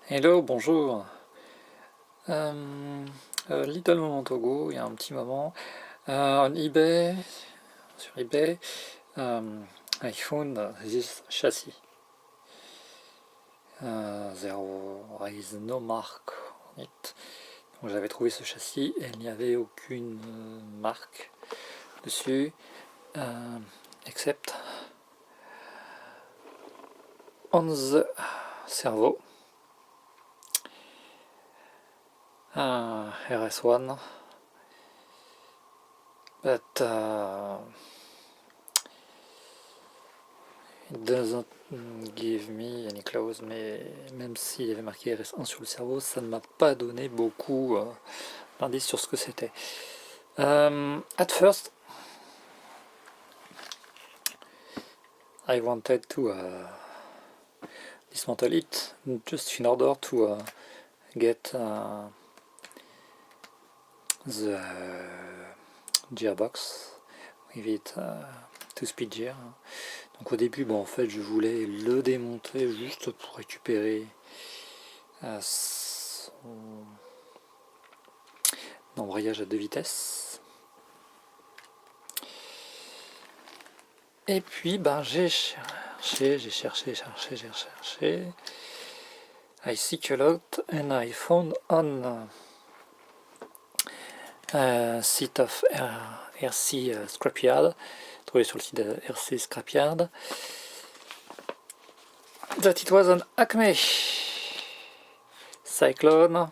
Hello, bonjour. Little moment ago, il y a un petit moment, on eBay, sur eBay, I found this chassis. There is no mark on it. Donc j'avais trouvé ce châssis et il n'y avait aucune marque dessus, except on the servo. RS1, but it doesn't give me any clause, mais même s'il y avait marqué RS1 sur le cerveau, ça ne m'a pas donné beaucoup d'indices sur ce que c'était. At first, I wanted to dismantle it just in order to get the gearbox with it, two-speed gear. Donc au début, en fait, je voulais le démonter juste pour récupérer son embrayage à 2 vitesses. Et puis, j'ai cherché. I seek a lot and I found on site of RC Scrapyard, trouvé sur le site de RC Scrapyard, that it was an Acme Cyclone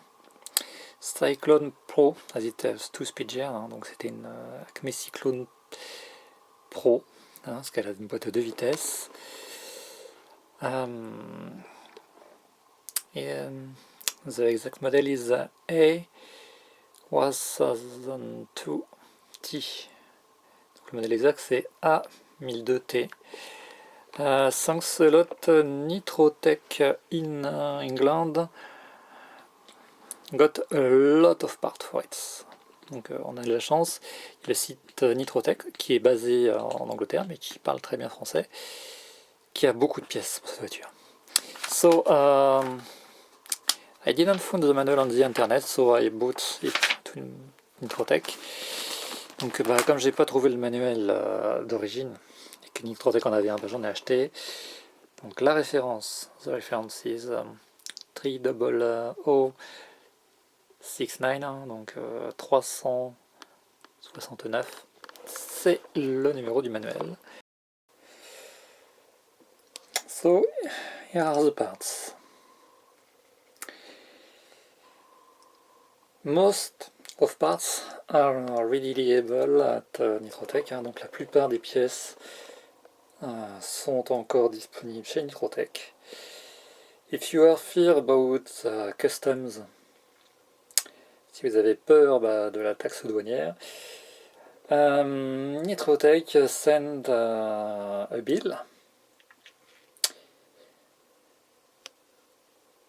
Pro, as it has two-speed gear, donc c'était une Acme Cyclone Pro, parce qu'elle a une boîte de 2 vitesses. The exact model is A1002T. Donc le modèle exact c'est A1002T. Thanks a lot Nitrotech in England got a lot of parts for it. Donc on a de la chance. Il y a le site Nitrotech qui est basé en Angleterre mais qui parle très bien français, qui a beaucoup de pièces pour cette voiture. So I didn't find the manual on the internet, so I bought it to Nitrotech. Donc comme j'ai pas trouvé le manuel d'origine et que Nitrotech en avait un, j'en ai acheté. Donc la référence, the reference is 30069, donc 369, c'est le numéro du manuel. So here are the parts. Most of parts are readily-able at Nitrotech, donc la plupart des pièces sont encore disponibles chez Nitrotech. If you are fear about customs, si vous avez peur de la taxe douanière, Nitrotech send a bill.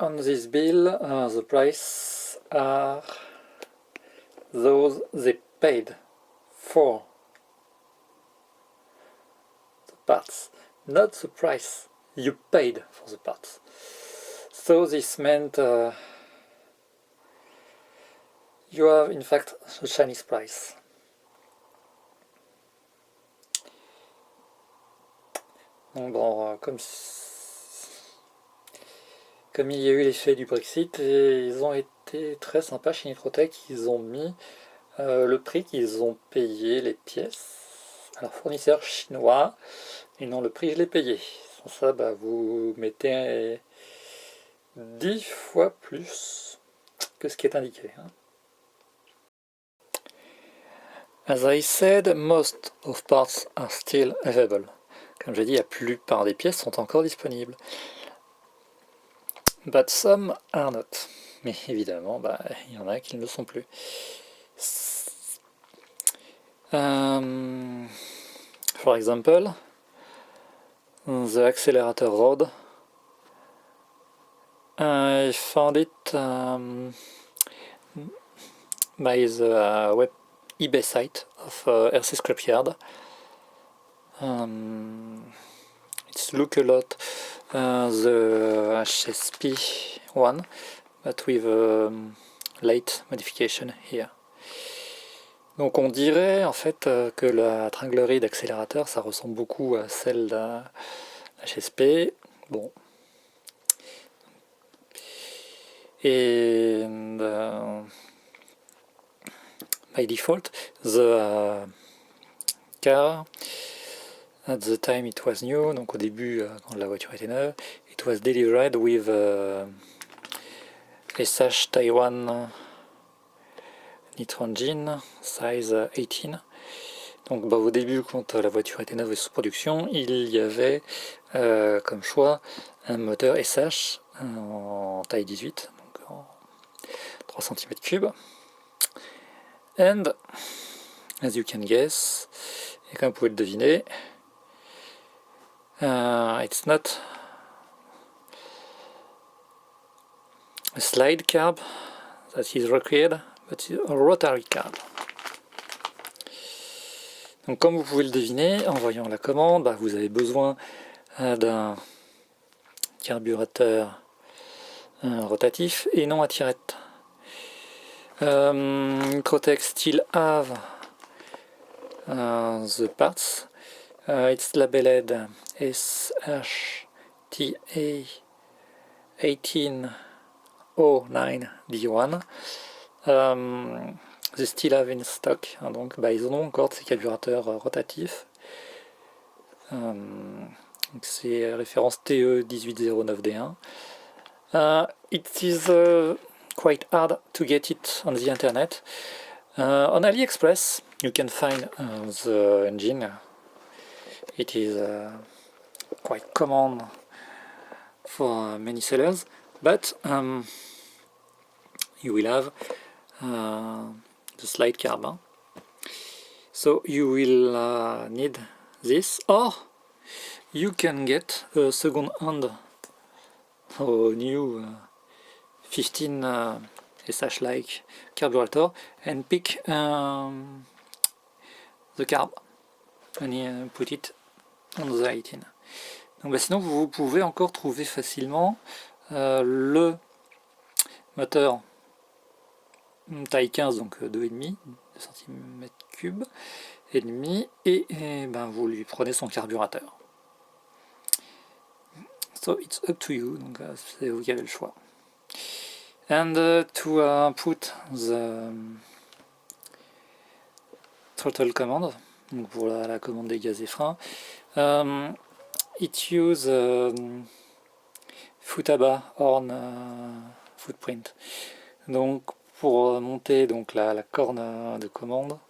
On this bill, the price are those they paid for the parts, not the price you paid for the parts. So this meant you have in fact the Chinese price. Donc comme il y a eu l'effet du Brexit, et ils ont été très sympas chez Nitrotech, ils ont mis le prix qu'ils ont payé les pièces à leur fournisseur chinois, et non le prix je l'ai payé. Sans ça, vous mettez 10 fois plus que ce qui est indiqué. As I said, most of parts are still available. Comme j'ai dit, la plupart des pièces sont encore disponibles. But some are not. Mais évidemment, il y en a qui ne le sont plus. For example, the accelerator rod. I found it by the web eBay site of RC Scrapyard. It's look a lot the HSP one, but with late modification here. Donc on dirait en fait que la tringlerie d'accélérateur ça ressemble beaucoup à celle d'un HSP. Bon. And by default, the car, at the time it was new, donc au début quand la voiture était neuve, it was delivered with SH Taiwan Nitro Engine size 18. Donc au début quand la voiture était neuve et sous production, il y avait comme choix un moteur SH en taille 18, donc en 3 cm3. And as you can guess, et comme vous pouvez le deviner, it's not a slide carb that is required, but a rotary carb. Donc comme vous pouvez le deviner, en voyant la commande, vous avez besoin d'un carburateur rotatif et non à tirette. Nitrotech still have the parts. It's labeled SHTA1809D1. They still have in stock, hein, donc ils en ont encore de ces carburateurs rotatifs. C'est référence TE1809D1. It is quite hard to get it on the internet. On AliExpress you can find the engine. It is quite common for many sellers, but you will have the slide carb. So you will need this, or you can get a second hand or new 15 SH-like carburetor and pick the carb and put it on the 18. Donc sinon vous pouvez encore trouver facilement le moteur taille 15, donc 2,5 cm3 et demi, et vous lui prenez son carburateur. So it's up to you, donc c'est vous qui avez le choix. And to put the throttle command, donc pour la commande des gaz et freins, it use Futaba horn footprint. Donc pour monter donc la corne de commande,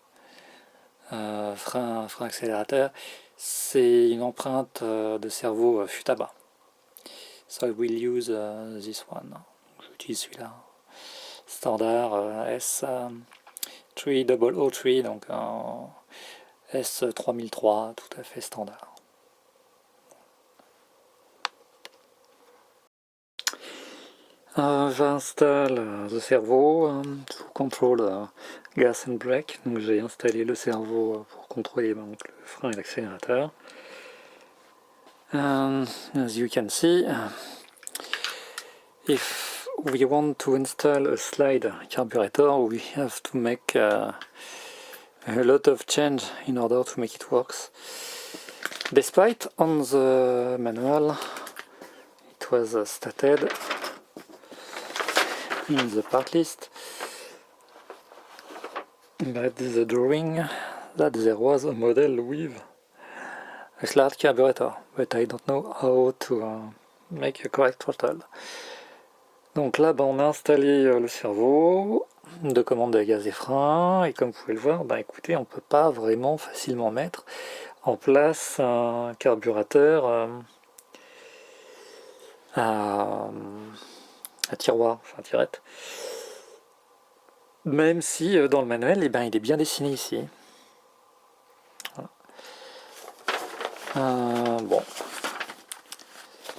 frein accélérateur, c'est une empreinte de cerveau Futaba. So I will use this one. J'utilise celui-là. Standard S3003, donc un S3003, tout à fait standard. J'installe le servo to control gas and brake. Donc j'ai installé le servo pour contrôler donc, le frein et l'accélérateur. As you can see, if we want to install a slide carburetor, we have to make a lot of change in order to make it work. Despite on the manual it was stated in the part list that the drawing that there was a model with a slide carburetor, but I don't know how to make a correct throttle. Donc là on a installé le servo de commande de gaz et frein, et comme vous pouvez le voir, écoutez, on peut pas vraiment facilement mettre en place un carburateur à tiroir, enfin tirette, même si dans le manuel il est bien dessiné ici. Voilà. Bon,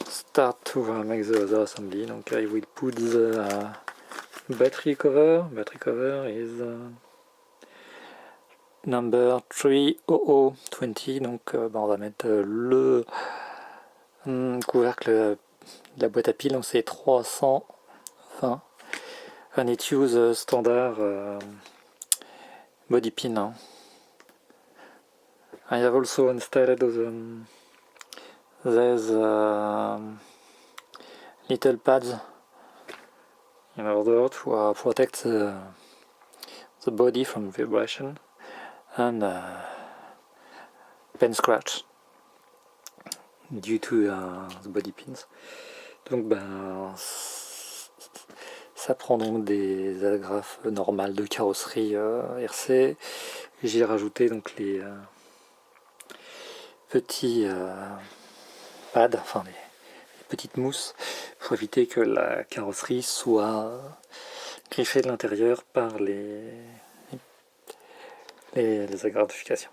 start to make the assembly. Donc I will put the battery cover. Battery cover is number 30020. Donc on va mettre le couvercle de la boîte à piles, donc c'est 320. And it use standard body pin. Hein. I have also installed these little pads in order to protect the body from vibration and pen scratch due to the body pins. Donc ben ça prend donc des agrafes normales de carrosserie RC. J'ai rajouté donc les petits pads, enfin les petites mousses pour éviter que la carrosserie soit griffée de l'intérieur par les aggrafications.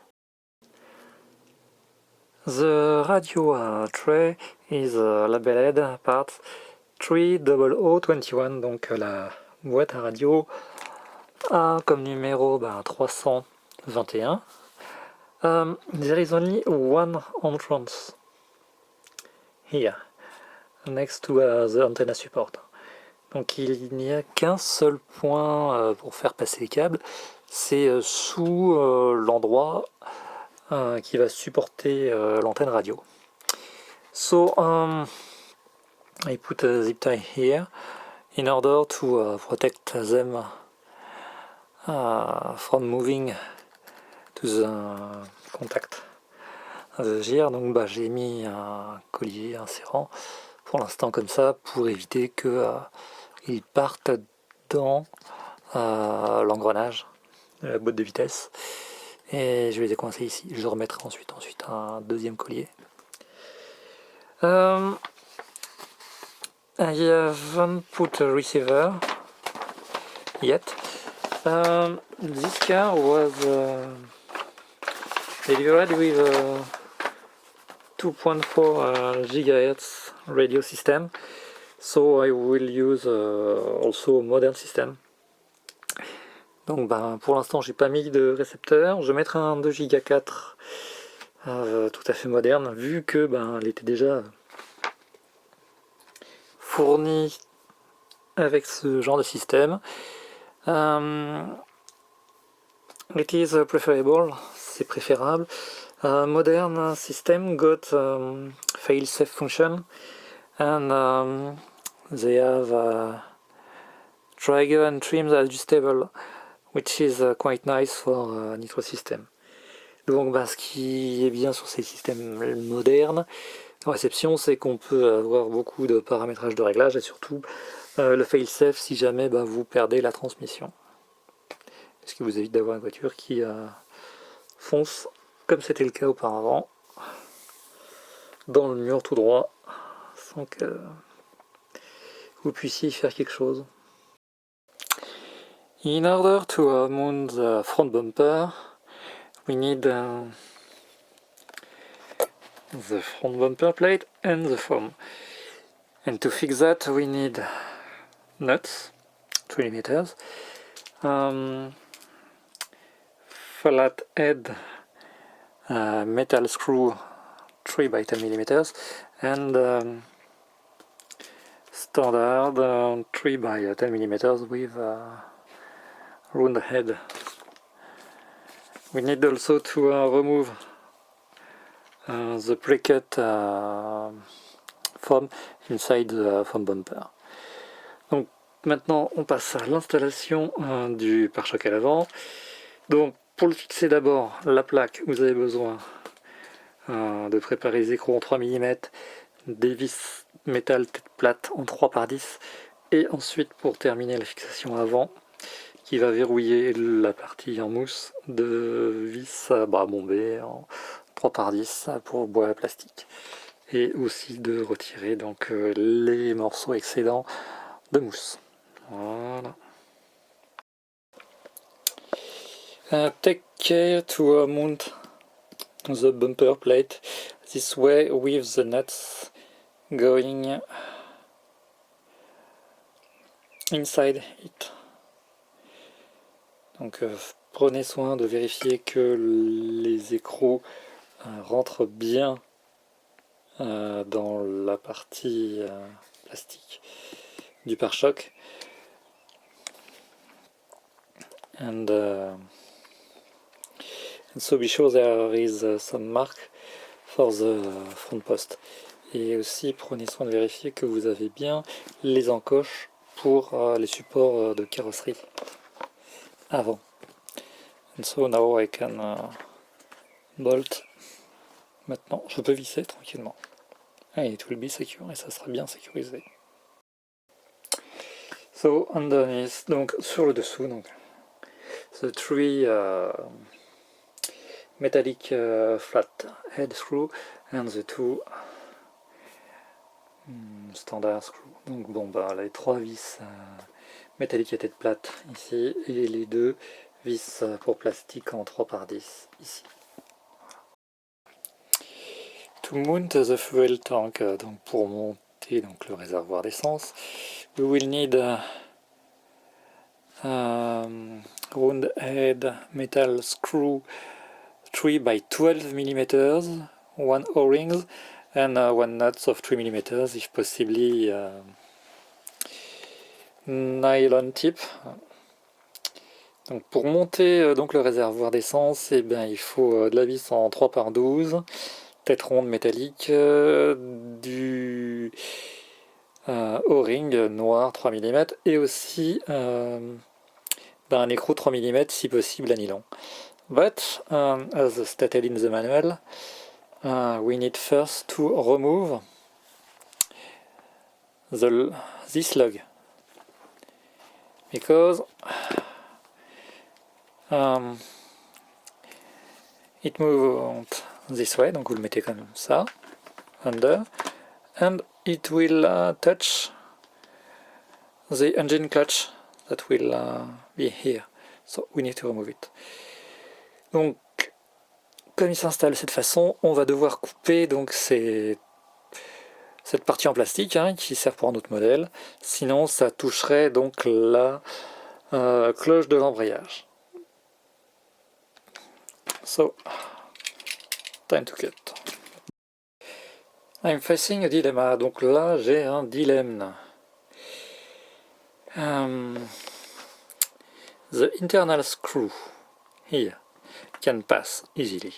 The radio tray is labeled part 30021, donc la boîte à radio a comme numéro 321. There is only one entrance here, next to the antenna support. Donc il n'y a qu'un seul point pour faire passer les câbles, c'est sous l'endroit qui va supporter l'antenne radio. So I put a zip tie here in order to protect them from moving to the contact the gear. Donc j'ai mis un collier insérant pour l'instant comme ça pour éviter que ils partent dans l'engrenage de la boîte de vitesse. Et je vais les coincer ici. Je remettrai ensuite un deuxième collier. I haven't put a receiver yet. This car was delivered with a 2.4 GHz radio system, so I will use also a modern system. Donc pour l'instant j'ai pas mis de récepteur, je mettrai un 2 Go 4 tout à fait moderne, vu que elle était déjà fournie avec ce genre de système. It is preferable, c'est préférable. Modern system got fail-safe function and they have trigger and trims adjustable, which is quite nice for Nitro system. Donc ce qui est bien sur ces systèmes modernes en réception, c'est qu'on peut avoir beaucoup de paramétrage de réglage et surtout le fail-safe si jamais vous perdez la transmission. Ce qui vous évite d'avoir une voiture qui fonce, comme c'était le cas auparavant, dans le mur tout droit, sans que vous puissiez y faire quelque chose. In order to mount the front bumper, we need the front bumper plate and the foam. And to fix that, we need nuts, 3 mm, flat head metal screw 3 by 10 mm, and standard 3 by 10 mm with round head. We need also to remove the pre-cut foam inside the foam bumper. Donc maintenant on passe à l'installation du pare-choc à l'avant. Donc pour le fixer d'abord, la plaque, vous avez besoin de préparer les écrous en 3 mm, des vis métal tête plate en 3 par 10, et ensuite pour terminer la fixation avant, qui va verrouiller la partie en mousse, de vis à bras bombés en 3 par 10 pour bois à plastique, et aussi de retirer donc les morceaux excédents de mousse. Voilà. Take care to mount the bumper plate this way with the nuts going inside it. Donc prenez soin de vérifier que les écrous rentrent bien dans la partie plastique du pare-choc. And so be sure there is some mark for the front post. Et aussi prenez soin de vérifier que vous avez bien les encoches pour les supports de carrosserie avant. And so now I can bolt. Maintenant, je peux visser tranquillement. And it will be secure, et ça sera bien sécurisé. So underneath, donc sur le dessous, donc the three metallic flat head screw and the two standard screw. Donc bon bah les trois vis métalliques à tête plate ici et les deux vis pour plastique en 3x10 ici. To mount the fuel tank, donc pour monter donc le réservoir d'essence, we will need round head metal screw 3 by 12 mm, one O-rings and one nuts of 3 mm, if possibly nylon tip. Donc pour monter donc le réservoir d'essence, eh bien, il faut de la vis en 3x12, tête ronde métallique, du O-ring noir 3 mm et aussi un écrou 3 mm si possible à nylon. But as stated in the manual, we need first to remove this lug, because it moves this way, donc vous le mettez comme ça, under, and it will touch the engine clutch that will be here, so we need to remove it. Donc, comme il s'installe de cette façon, on va devoir couper donc cette partie en plastique qui sert pour un autre modèle, sinon ça toucherait donc la cloche de l'embrayage. So, time to cut. I'm facing a dilemma, donc là j'ai un dilemme. The internal screw here can pass easily.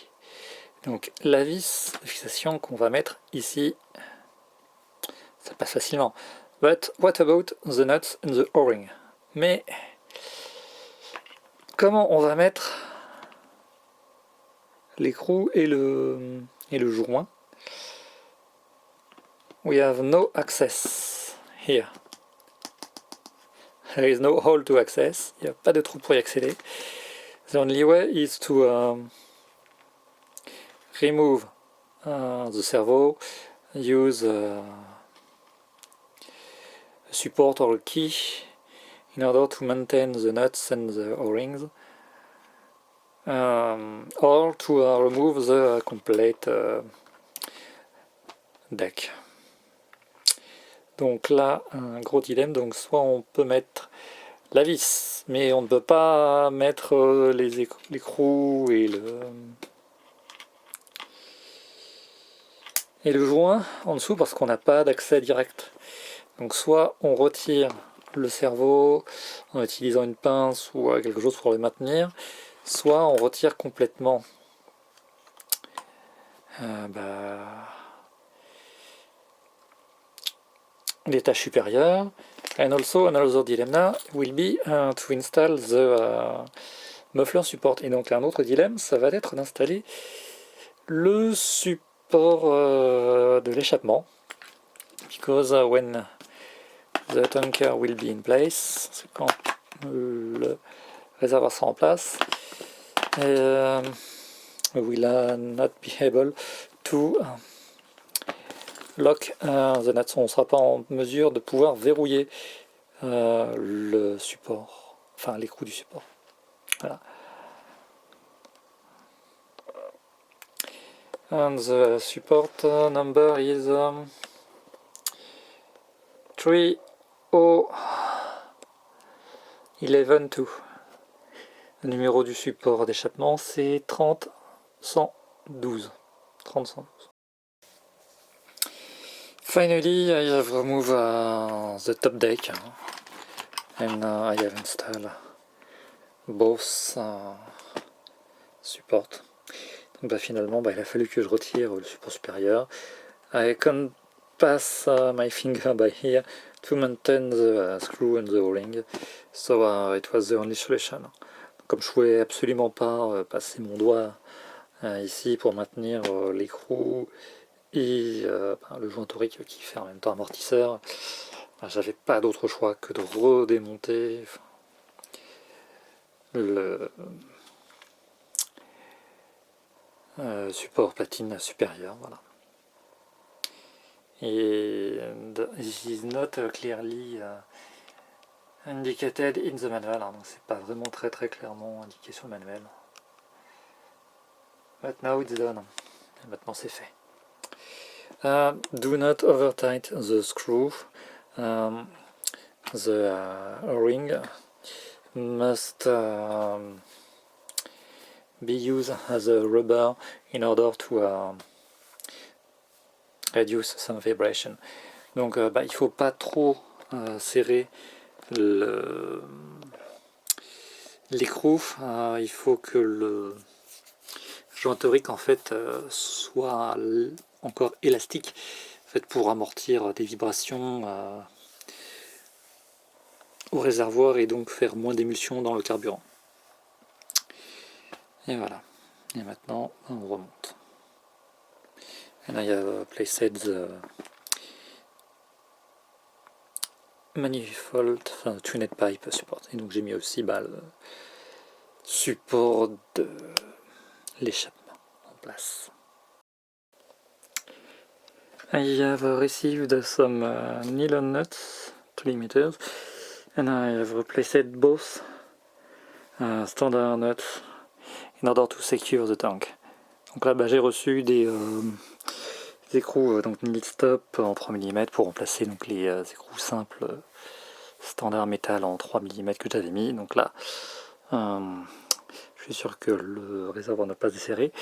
Donc la vis de fixation qu'on va mettre ici, ça passe facilement. But what about the nuts and the O-ring? Mais comment on va mettre l'écrou et le joint? We have no access here. There is no hole to access. Il n'y a pas de trou pour y accéder. The only way is to remove the servo, use a support or a key in order to maintain the nuts and the O-rings, or to remove the complete deck. Donc là, un gros dilemme, donc soit on peut mettre la vis, mais on ne peut pas mettre l'écrou et le joint en dessous parce qu'on n'a pas d'accès direct. Donc soit on retire le servo en utilisant une pince ou quelque chose pour le maintenir, soit on retire complètement l'étage supérieur. And also another dilemma will be to install the muffler support. Et donc un autre dilemme, ça va être d'installer le support de l'échappement. Because when the tanker will be in place, c'est quand le réservoir sera en place, we will not be able to lock the nuts. On ne sera pas en mesure de pouvoir verrouiller le support, enfin l'écrou du support. Voilà. And the support number is 30112. Le numéro du support d'échappement c'est 30112. 30112. Finally, I have removed the top deck and I have installed both support. Donc finalement il a fallu que je retire le support supérieur. I can pass my finger by here to maintain the screw and the o-ring, so it was the only solution. Comme je pouvais absolument pas passer mon doigt ici pour maintenir l'écrou et le joint torique qui fait en même temps amortisseur, j'avais pas d'autre choix que de redémonter le support platine supérieur, voilà. Et this is not clearly indicated in the manual, donc c'est pas vraiment très clairement indiqué sur le manuel. But now it's done. Et maintenant c'est fait. Do not over tight the screw. The ring must be used as a rubber in order to reduce some vibration. Donc il faut pas trop serrer l'écrou. Il faut que le joint torique en fait soit encore élastique, en fait, pour amortir des vibrations au réservoir et donc faire moins d'émulsion dans le carburant. Et voilà. Et maintenant on remonte. And I have placed the manifold, enfin tuned pipe support. Et donc j'ai mis aussi le support de l'échappement en place. I have received some nylon nuts, 3 meters, and I have replaced both standard nuts in order to secure the tank. Donc là j'ai reçu des écrous donc Milstop en 3 mm pour remplacer donc les écrous simples standard métal en 3 mm que j'avais mis. Donc là je suis sûr que le réservoir n'a pas desserré.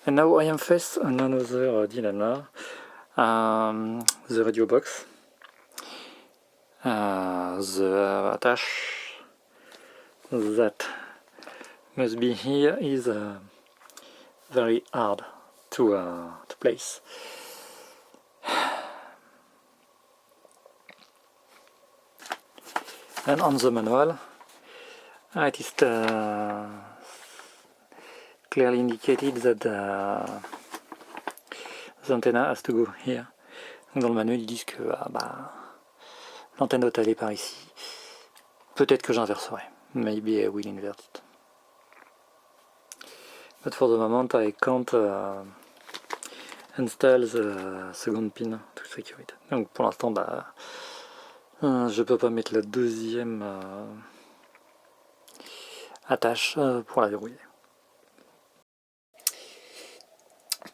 And now I am faced on another dilemma. The radio box, the attach that must be here is very hard to place. And on the manual, it is clearly indicated that the antenna has to go here. Donc dans le manuel ils disent que l'antenne doit aller par ici. Peut-être que j'inverserai. Maybe I will invert it. But for the moment I can't install the second pin to secure it. Donc pour l'instant je peux pas mettre la deuxième attache pour la verrouiller.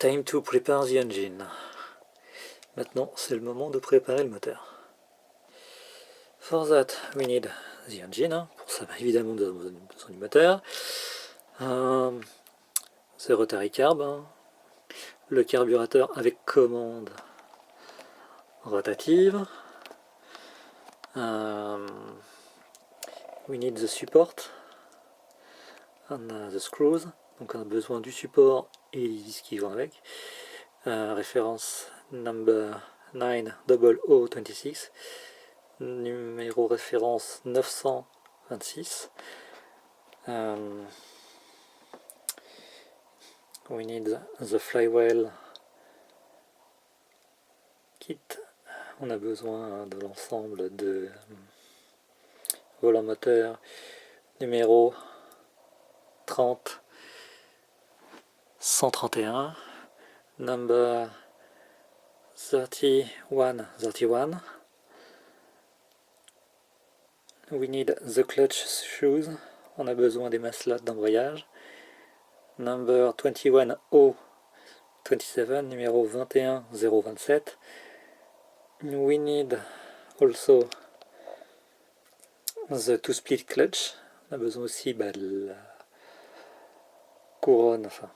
Time to prepare the engine. Maintenant c'est le moment de préparer le moteur. For that we need the engine. Pour ça évidemment nous avons besoin du moteur. The rotary carb. Le carburateur avec commande rotative. We need the support and the screws. Donc on a besoin du support et les disques qui vont avec. Référence number 90026, numéro référence 926. We need the flywheel kit. On a besoin de l'ensemble de volant moteur numéro 30 131, number 3131. We need the clutch shoes. On a besoin des maslates d'embrayage. Number 21027, numéro 21027. We need also the two split clutch. On a besoin aussi de la couronne, enfin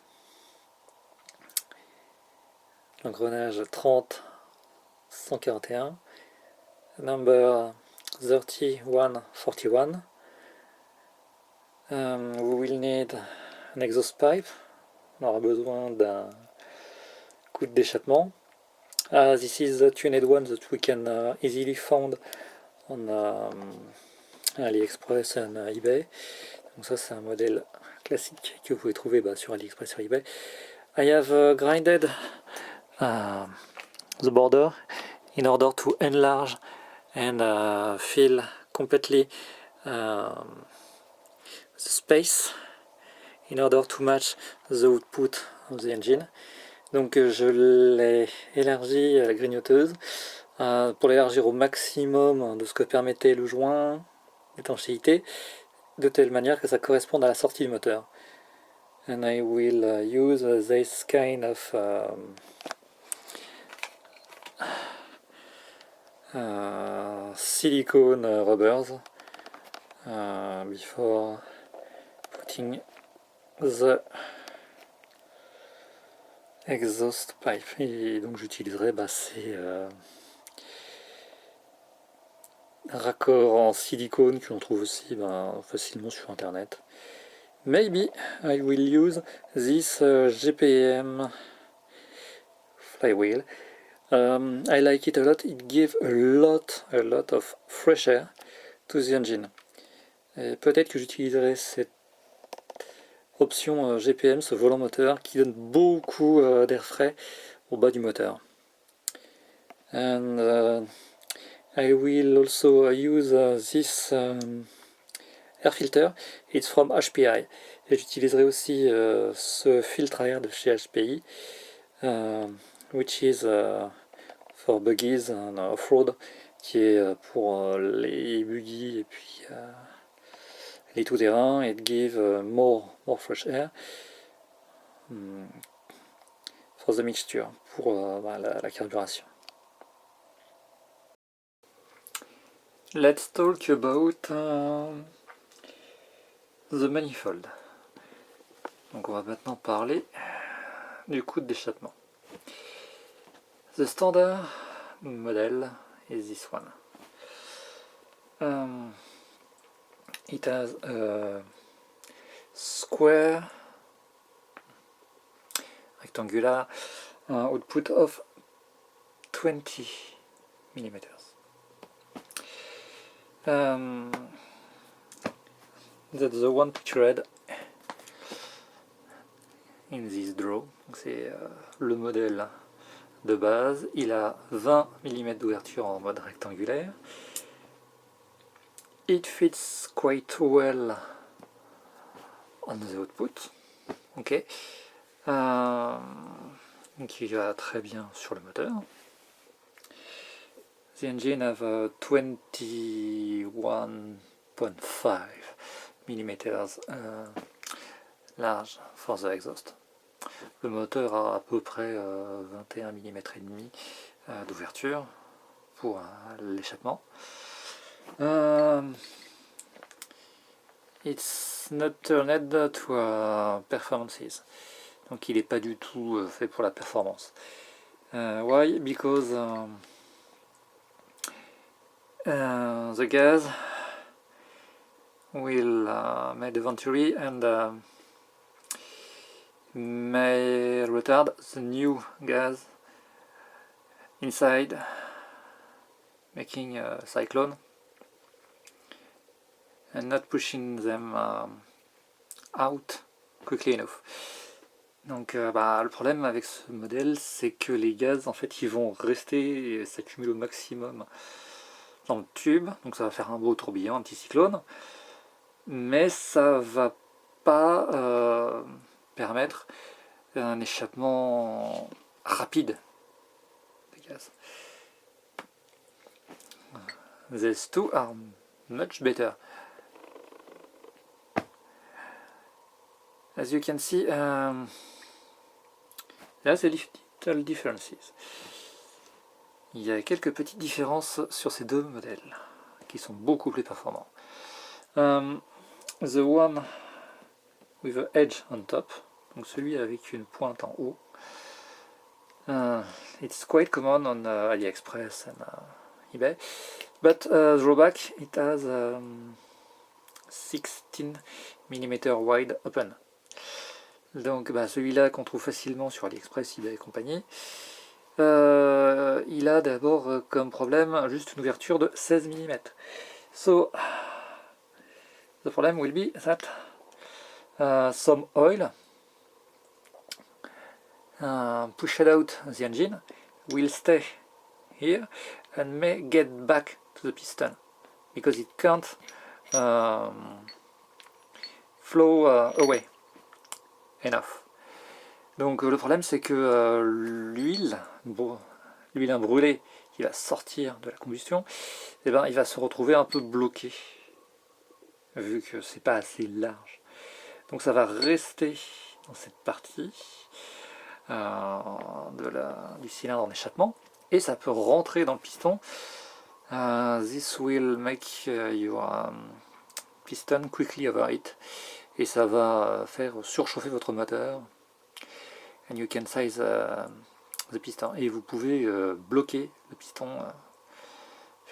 l'engrenage 30 141, number 3141. We will need an exhaust pipe. On aura besoin d'un coude d'échappement. This is the tuned one that we can easily find on AliExpress and eBay. Donc ça c'est un modèle classique que vous pouvez trouver sur AliExpress, sur eBay. I have grinded the border in order to enlarge and fill completely the space in order to match the output of the engine. Donc je l'ai élargi à la grignoteuse pour l'élargir au maximum de ce que permettait le joint d'étanchéité, de telle manière que ça corresponde à la sortie du moteur. And I will use this kind of silicone rubbers before putting the exhaust pipe. Et donc j'utiliserai ces raccords en silicone que l'on trouve aussi facilement sur internet. Maybe I will use this GPM flywheel. I like it a lot. It gives a lot of fresh air to the engine. Peut-être que j'utiliserai cette option GPM, ce volant moteur, qui donne beaucoup d'air frais au bas du moteur. And I will also use this air filter. It's from HPI. Et j'utiliserai aussi ce filtre à air de chez HPI, which is for buggies and off-road, qui est pour les buggies et puis les tout-terrains. It gives more fresh air for the mixture, pour la carburation. Let's talk about the manifold. Donc on va maintenant parler du coude d'échappement. The standard model is this one. It has a square rectangular output of 20 millimeters. That's the one pictured in this draw. C'est le modèle de base. Il a 20 mm d'ouverture en mode rectangulaire. It fits quite well on the output. Ok. Donc il va très bien sur le moteur. The engine have 21.5 mm large for the exhaust. Le moteur a à peu près 21 mm et demi d'ouverture pour l'échappement. It's not turned to performances. Donc il n'est pas du tout fait pour la performance. Why? Because the gas will make the venturi and may retard the new gas inside, making a cyclone and not pushing them out quickly enough. Donc le problème avec ce modèle, c'est que les gaz en fait ils vont rester et s'accumuler au maximum dans le tube, donc ça va faire un beau tourbillon, un petit cyclone, mais ça va pas permettre un échappement rapide des gaz. These two are much better. As you can see, there's a little differences. Il y a quelques petites différences sur ces deux modèles qui sont beaucoup plus performants. The one with the edge on top, donc celui avec une pointe en haut, It's quite common on AliExpress and eBay, but the drawback, it has 16 mm wide open. Donc celui-là qu'on trouve facilement sur AliExpress, eBay et compagnie, il a d'abord comme problème juste une ouverture de 16 mm. So the problem will be that some oil pushed out the engine will stay here and may get back to the piston because it can't flow away enough. Donc le problème c'est que l'huile brûlée qui va sortir de la combustion, eh ben, il va se retrouver un peu bloqué vu que c'est pas assez large. Donc ça va rester dans cette partie du cylindre en échappement et ça peut rentrer dans le piston. This will make your piston quickly overheat et ça va faire surchauffer votre moteur. And you can size the piston et vous pouvez bloquer le piston,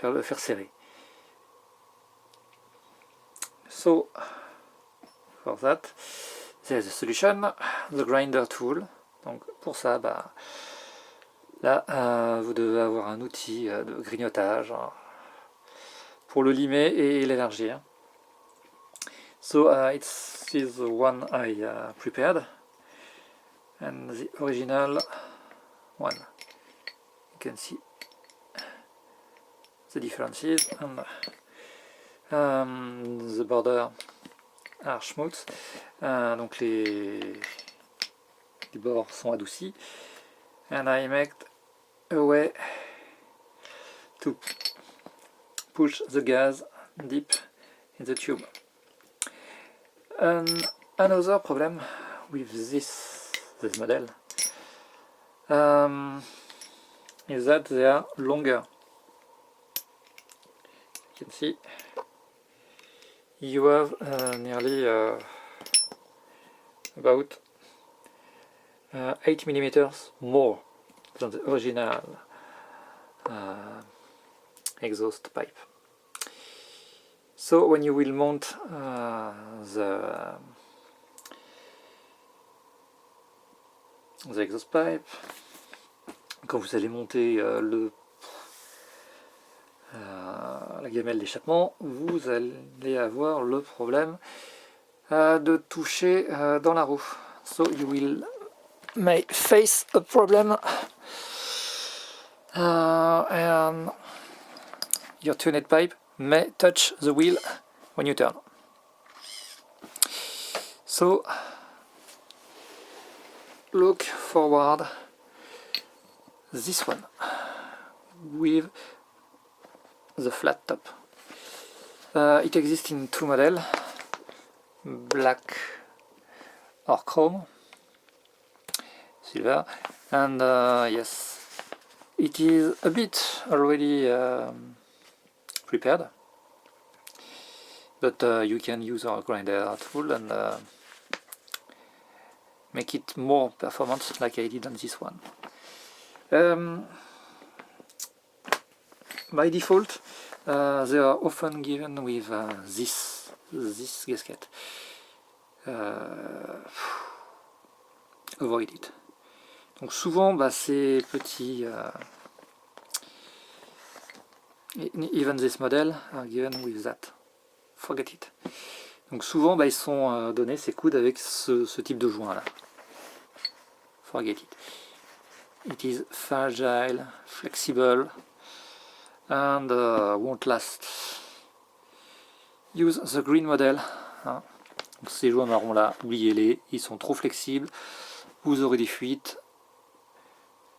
le faire serrer. So for that there's a solution, the grinder tool. Donc pour ça, là vous devez avoir un outil de grignotage pour le limer et l'élargir. So it's this one I prepared. And the original one, you can see the differences, and the border are smooth, donc les bords sont adoucis, and I make a way to push the gas deep in the tube. Another problem with this model is that they are longer. You can see you have nearly about 8 mm more than the original exhaust pipe. So when you will mount the exhaust pipe, quand vous allez monter la gamelle d'échappement, vous allez avoir le problème de toucher dans la roue. So you may face a problem and your tuned pipe may touch the wheel when you turn. So look forward this one with the flat top. It exists in two models, black or chrome, silver, and yes, it is a bit already prepared, but you can use our grinder tool and make it more performant like I did on this one. By default, they are often given with this gasket. Avoid it. Donc souvent, ces petits, even this model are given with that. Forget it. Donc souvent, ils sont donnés ces coudes avec ce type de joint là. Forget it. It is fragile, flexible, and won't last. Use the green model. Hein. Donc, ces joints marrons là, oubliez-les, ils sont trop flexibles, vous aurez des fuites,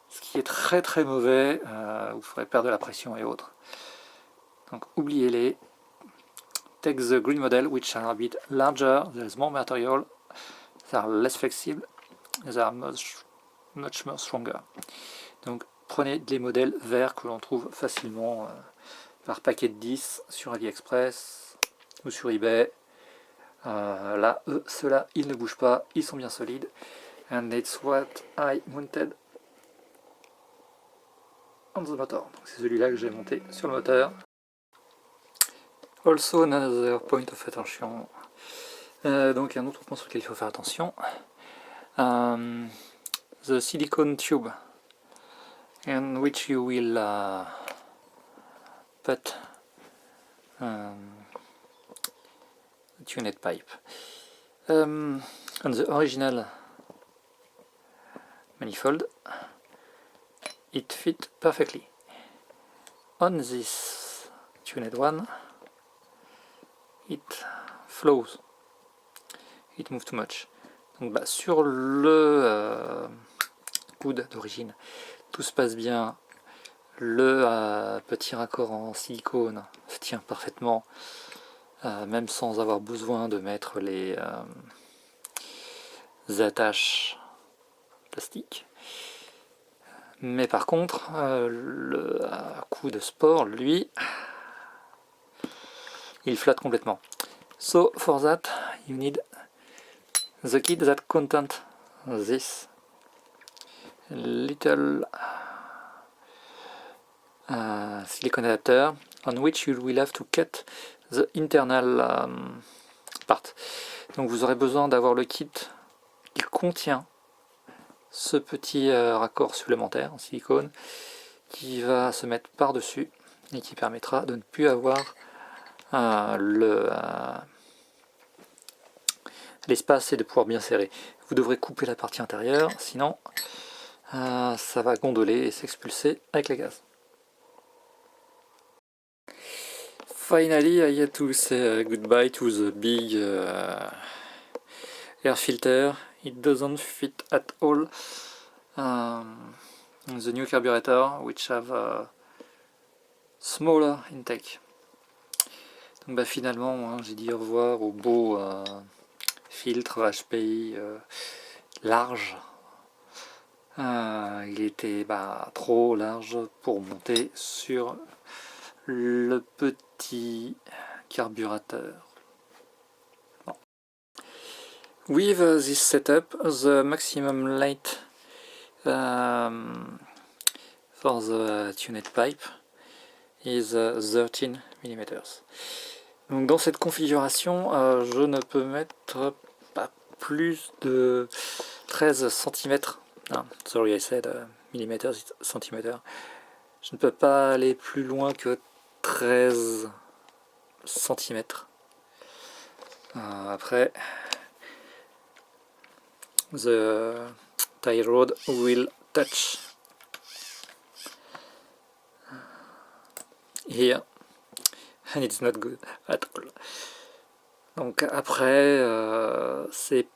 ce qui est très très mauvais, vous ferez perdre de la pression et autres. Donc oubliez-les. Take the green model, which are a bit larger, there is more material, they are less flexible, they are much more stronger. Donc prenez les modèles verts que l'on trouve facilement par paquet de 10 sur AliExpress ou sur eBay. Là, ceux-là, ils ne bougent pas, ils sont bien solides. And it's what I mounted on the motor. C'est celui-là que j'ai monté sur le moteur. Also another point of attention. Donc un autre point sur lequel il faut faire attention. The silicone tube in which you will put the tuned pipe. On the original manifold, it fit perfectly. On this tuned one, it flows, it moves too much. Donc sur le coude d'origine, tout se passe bien. Le petit raccord en silicone se tient parfaitement, même sans avoir besoin de mettre les attaches plastiques. Mais par contre, le coude sport, lui, il flotte complètement. So for that, you need the kit that contains this little silicone adapter on which you will have to cut the internal part. Donc vous aurez besoin d'avoir le kit qui contient ce petit raccord supplémentaire en silicone qui va se mettre par-dessus et qui permettra de ne plus avoir l'espace et de pouvoir bien serrer. Vous devrez couper la partie intérieure, sinon ça va gondoler et s'expulser avec les gaz. Finally, I had to say goodbye to the big air filter. It doesn't fit at all the new carburetor, which have a smaller intake. Donc finalement, j'ai dit au revoir au beau filtre HPI large. Il était trop large pour monter sur le petit carburateur. Bon. With this setup, the maximum light for the tuned pipe is 13 mm. Donc dans cette configuration, je ne peux mettre pas plus de 13 cm. Sorry, I said millimeters, it's centimeter. Je ne peux pas aller plus loin que 13 cm. Après, the tie rod will touch here, and it's not good at all. Donc après, c'est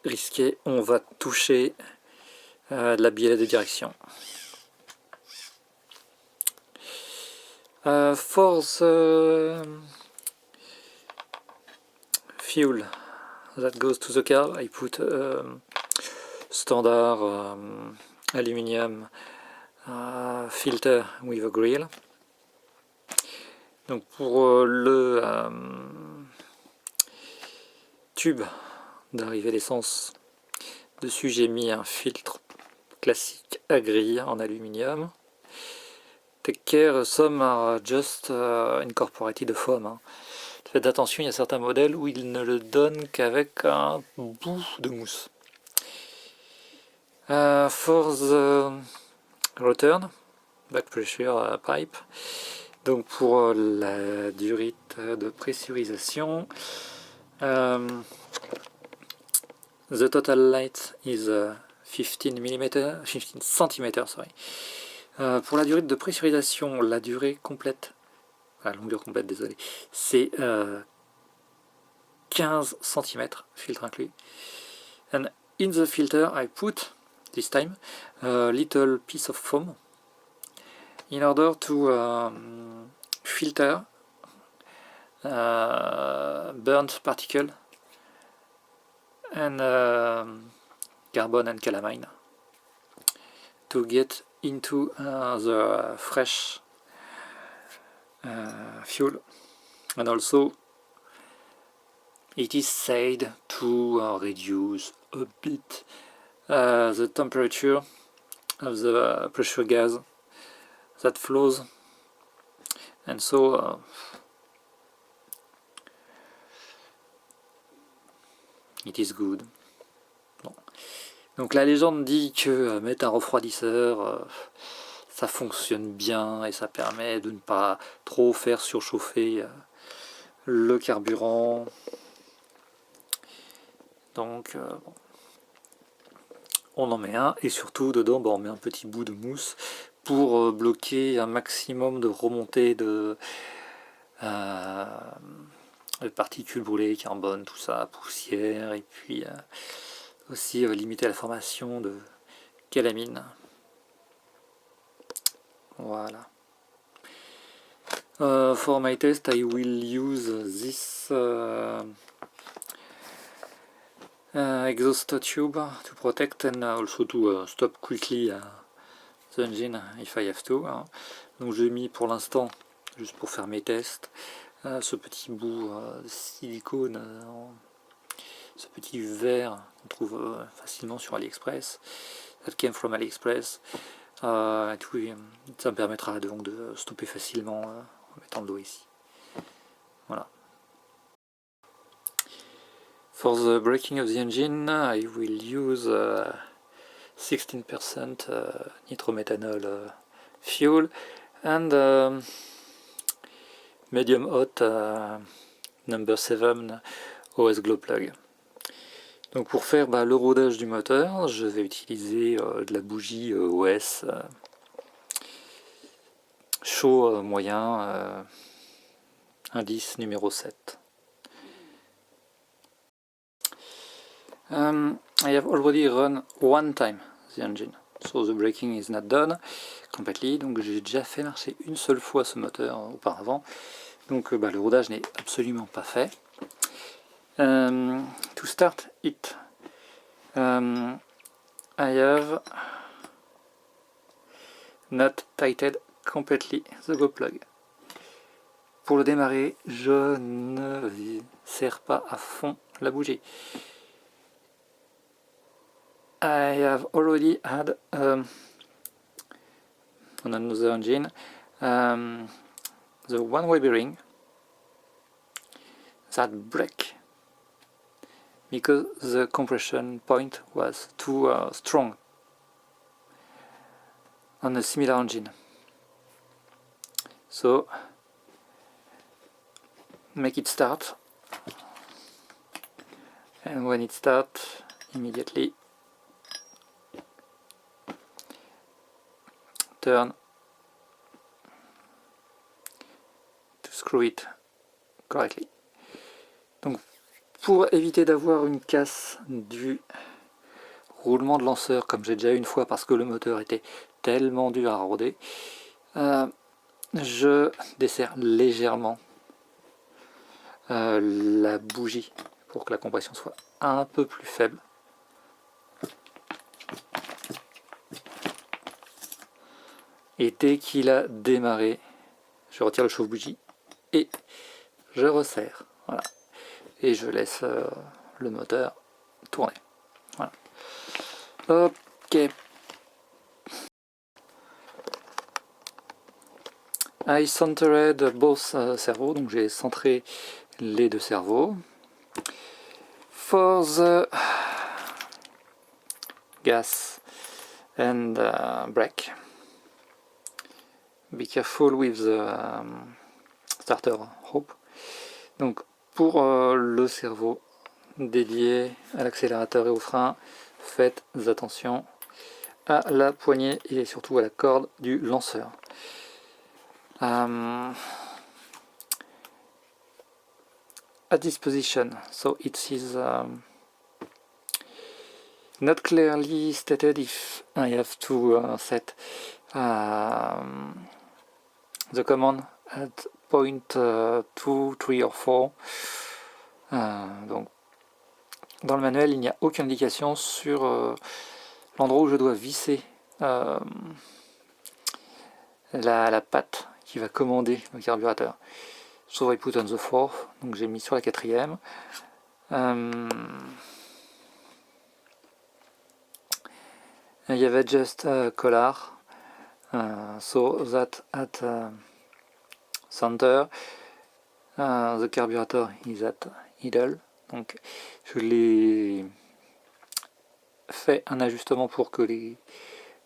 risqué, on va toucher la bielle de direction. For the fuel that goes to the car, I put standard aluminium filter with a grill. Donc pour le tube d'arrivée d'essence, dessus j'ai mis un filtre classique à grille en aluminium. Take care, some are just incorporated foam. Faites attention, il y a certains modèles où ils ne le donnent qu'avec un bout de mousse. For the return, back pressure pipe, donc pour la durite de pressurisation, the total light is 15 cm, sorry. Pour la durée de pressurisation, la durée complète, la longueur complète, désolé, c'est 15 cm, filtre inclus. And in the filter, I put, this time, a little piece of foam in order to filter burnt particle and carbon and calamine to get into the fresh fuel. And also it is said to reduce a bit the temperature of the pressure gas that flows, and so it is good. Bon. Donc la légende dit que mettre un refroidisseur, ça fonctionne bien et ça permet de ne pas trop faire surchauffer le carburant. Donc bon. On en met un, et surtout dedans on met un petit bout de mousse pour bloquer un maximum de remontée de particules brûlées, carbone, tout ça, poussière, et puis aussi limiter la formation de calamine. Voilà. For my test I will use this exhaust tube to protect and also to stop quickly the engine if I have to. Donc j'ai mis pour l'instant, juste pour faire mes tests, ce petit bout de silicone, ce petit verre qu'on trouve facilement sur AliExpress, that came from AliExpress. Ça me permettra donc de stopper facilement en mettant de l'eau ici. Voilà. For the braking of the engine, I will use 16% nitromethanol fuel and medium hot number 7 OS glow plug. Donc pour faire le rodage du moteur, je vais utiliser de la bougie OS chaud moyen, indice numéro 7. I have already run one time the engine, so the braking is not done completely. Donc j'ai déjà fait marcher une seule fois ce moteur auparavant. Donc le rodage n'est absolument pas fait. To start it, I have not tightened completely the glow plug. Pour le démarrer, je ne serre pas à fond la bougie. I have already had on another engine the one-way bearing that break because the compression point was too strong on a similar engine. So make it start, and when it starts, immediately turn to screw it correctly. Donc pour éviter d'avoir une casse du roulement de lanceur, comme j'ai déjà eu une fois parce que le moteur était tellement dur à roder, je desserre légèrement la bougie pour que la compression soit un peu plus faible. Et dès qu'il a démarré, je retire le chauffe-bougie et je resserre. Voilà. Et je laisse le moteur tourner. Voilà. Ok. I centered both servos, donc j'ai centré les deux servos. For the gas and brake, be careful with the starter hope. Donc pour le servo dédié à l'accélérateur et au frein, faites attention à la poignée et surtout à la corde du lanceur. At this position, so it is not clearly stated if I have to set the command at point 2, 3 or 4. Donc, dans le manuel, il n'y a aucune indication sur l'endroit où je dois visser la patte qui va commander le carburateur. So I put on the fourth, donc j'ai mis sur la quatrième. you have just a collar, so that at center, the carburetor is at idle. Donc je l'ai fait un ajustement pour que les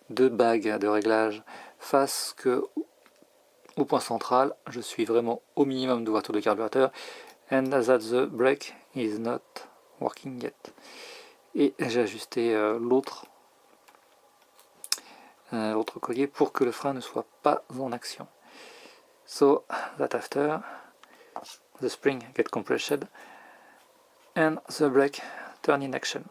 deux bagues de réglage fassent que au point central, je suis vraiment au minimum d'ouverture de carburateur, and that the brake is not working yet. Et j'ai ajusté l'autre collier pour que le frein ne soit pas en action. So that after, the spring get compressed and the brake turn in action.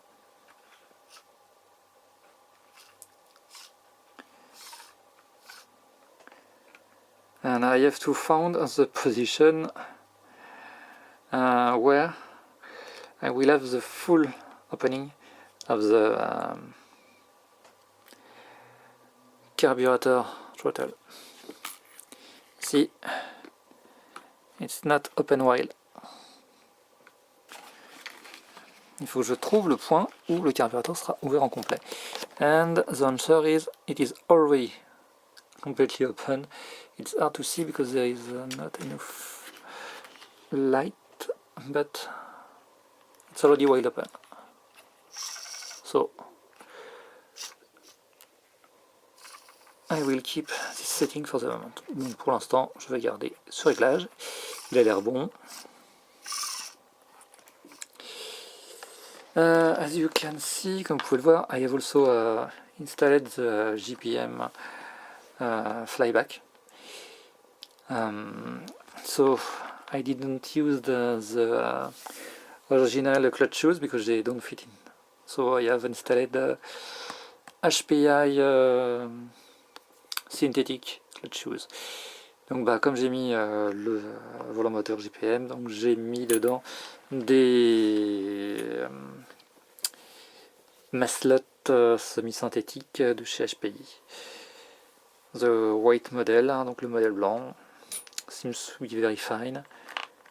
And I have to find the position where I will have the full opening of the carburetor throttle. See, it's not open while. Il faut que je trouve le point où le carburateur sera ouvert en complet. And the answer is, it is already completely open. It's hard to see because there is not enough light, but it's already wide open. So I will keep this setting for the moment. Donc pour l'instant, je vais garder ce réglage. Il a l'air bon. As you can see, comme vous pouvez le voir, I have also installed the GPM flyback. So I didn't use the original clutch shoes because they don't fit in. So I have installed HPI synthetic clutch shoes. Donc bah, comme j'ai mis le volant moteur GPM, donc j'ai mis dedans des maslottes semi-synthétiques de chez HPI. The white model, hein, donc le modèle blanc, seems to be very fine.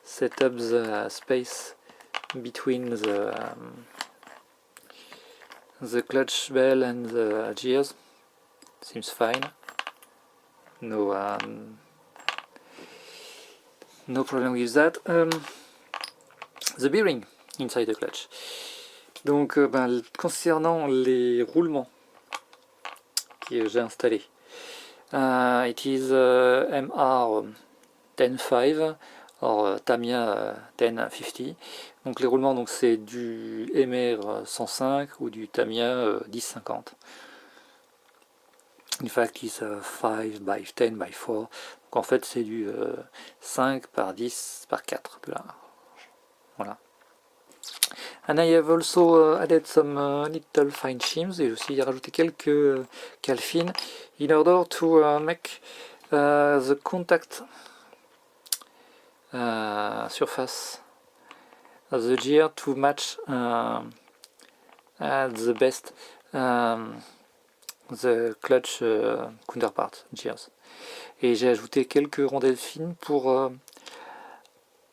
Set up the space between the clutch bell and the gears, seems fine. No problem with that. The bearing inside the clutch. Donc concernant les roulements que j'ai installés, it is MR 10.5 or Tamiya 10.50. Donc les roulements, donc c'est du MR 105 ou du Tamiya 10.50. In fact, it's 5 by 10 by 4. Donc en fait, c'est du 5 par 10 par 4 de large. Voilà. And I have also added some little fine shims. Et aussi rajouté quelques cales fines in order to make the contact surface of the gear to match at the best the clutch counterpart gears. Et j'ai ajouté quelques rondelles fines pour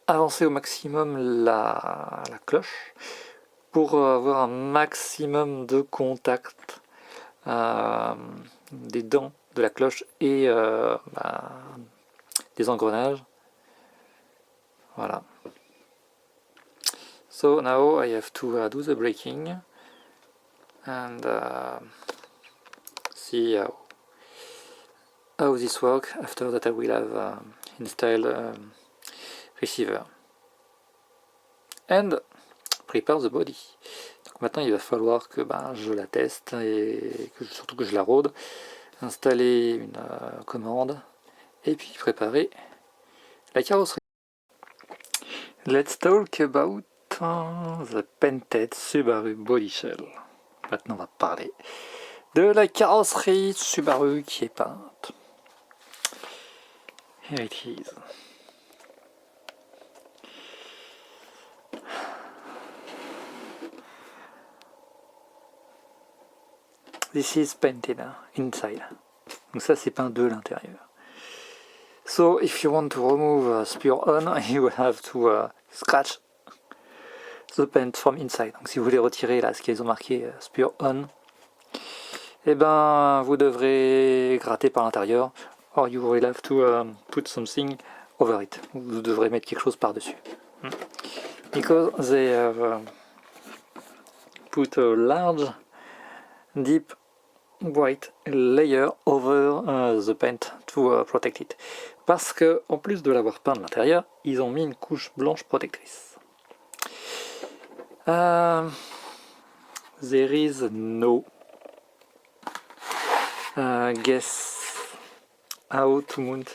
avancer au maximum la cloche, pour avoir un maximum de contact des dents de la cloche et des engrenages. Voilà. So now I have to do the braking and see how this works. After that I will have installed receiver and prepare the body. Donc maintenant il va falloir que je la teste et surtout que je la rôde, installer une commande et puis préparer la carrosserie. Let's talk about the painted Subaru body shell. Maintenant on va parler de la carrosserie Subaru qui est peinte. Here it is. This is painted inside. Donc ça c'est peint de l'intérieur. So if you want to remove spur on, you will have to scratch the paint from inside. Donc si vous voulez retirer là ce qu'ils ont marqué spur on, eh ben vous devrez gratter par l'intérieur, or you will have to put something over it. Vous devrez mettre quelque chose par-dessus. Because they have put a large, deep white layer over the paint to protect it. Parce que, en plus de l'avoir peint de l'intérieur, ils ont mis une couche blanche protectrice. There is no guess how to mount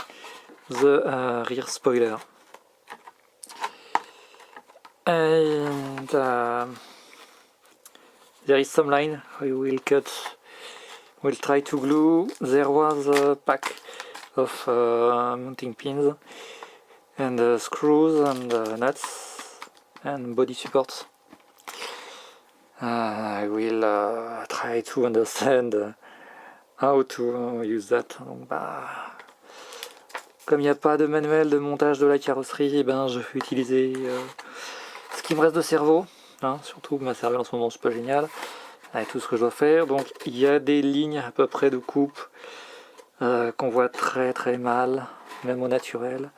the rear spoiler. And there is some line we will cut. We'll try to glue. There was a pack of mounting pins and screws and nuts and body supports. I will try to understand how to use that. Donc, comme il n'y a pas de manuel de montage de la carrosserie, eh ben, je vais utiliser ce qui me reste de cerveau. Surtout ma cervelle en ce moment, c'est pas génial. Avec tout ce que je dois faire. Donc il y a des lignes à peu près de coupe qu'on voit très très mal, même au naturel.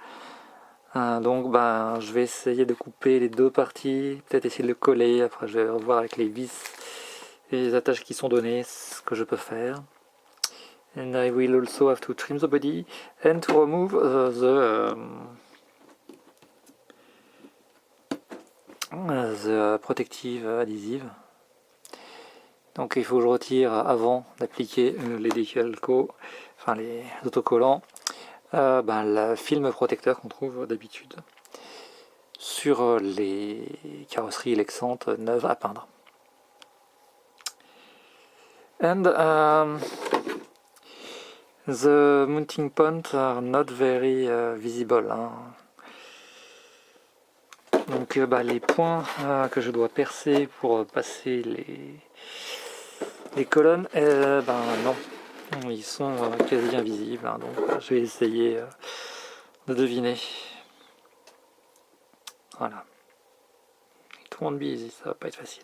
Donc je vais essayer de couper les deux parties, peut-être essayer de le coller, après je vais revoir avec les vis et les attaches qui sont données ce que je peux faire. And I will also have to trim the body and to remove the protective adhesive. Donc il faut que je retire avant d'appliquer les décalcos, enfin les autocollants, le film protecteur qu'on trouve d'habitude sur les carrosseries Lexante neuves à peindre. And the mounting points are not very visible. Donc les points que je dois percer pour passer les colonnes, non, ils sont quasi invisibles, donc je vais essayer de deviner. Voilà. It won't be easy, ça va pas être facile.